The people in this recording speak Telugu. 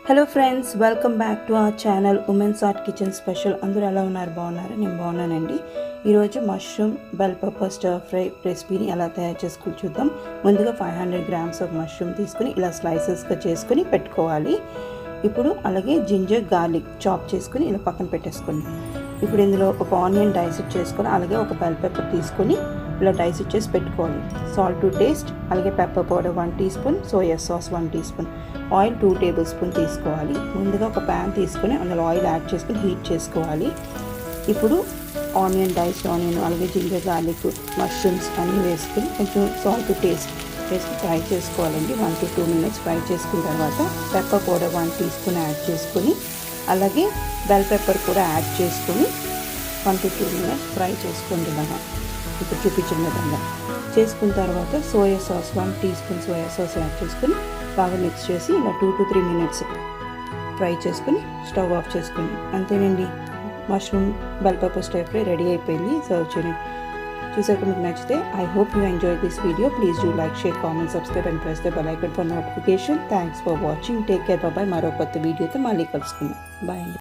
Hello friends, welcome back to our channel women's art kitchen special. అందరూ ఎలా ఉన్నారు? బాగున్నారు? నేను బాగున్నానండి. ఈరోజు mushroom bell pepper stir fry రెసిపీని ఎలా తయారు చేసుకుని చూద్దాం. ముందుగా 500 గ్రామ్స్ ఆఫ్ మష్రూమ్ తీసుకుని ఇలా స్లైసెస్గా చేసుకుని పెట్టుకోవాలి. ఇప్పుడు అలాగే జింజర్ గార్లిక్ చాప్ చేసుకుని ఇలా పక్కన పెట్టేసుకోండి. ఇప్పుడు ఇందులో ఒక ఆనియన్ డైసెట్ చేసుకొని అలాగే ఒక బెల్ పెప్పర్ తీసుకొని ఇలా డైసెట్ చేసి పెట్టుకోవాలి. సాల్ట్ టు టేస్ట్, అలాగే pepper powder 1 teaspoon, soya sauce 1 teaspoon, oil 2 tablespoon తీసుకోవాలి. ముందుగా ఒక ప్యాన్ తీసుకొని అందులో ఆయిల్ యాడ్ చేసుకొని హీట్ చేసుకోవాలి. ఇప్పుడు డైస్డ్ ఆనియన్ అలాగే జింజర్ గార్లిక్ మష్రూమ్స్ అన్నీ వేసుకొని కొంచెం సాల్ట్ టు టేస్ట్ వేసుకుని ఫ్రై చేసుకోవాలండి. 1 to 2 minutes ఫ్రై చేసుకున్న తర్వాత pepper powder 1 teaspoon add చేసుకొని అలాగే బెల్ పెప్పర్ కూడా యాడ్ చేసుకొని 1 to 2 minutes ఫ్రై చేసుకోండి. ఇలాగా ఇప్పుడు చూపించిన విధంగా చేసుకున్న తర్వాత soya sauce 1 teaspoon soya sauce add చేసుకొని బాగా మిక్స్ చేసి ఇలా 2 to 3 minutes ఫ్రై చేసుకుని స్టవ్ ఆఫ్ చేసుకుని అంతేనండి, mushroom bell pepper stir fry ready అయిపోయింది. సర్వ్ చేయండి. చూసాక మీకు నచ్చితే I hope you enjoy this video. Please do like, share, comment, subscribe and press the bell icon for notification. Thanks for watching. Take care. Bye. మరో కొత్త వీడియోతో మళ్ళీ కలుసుకుందాం. బాయ్ అండి.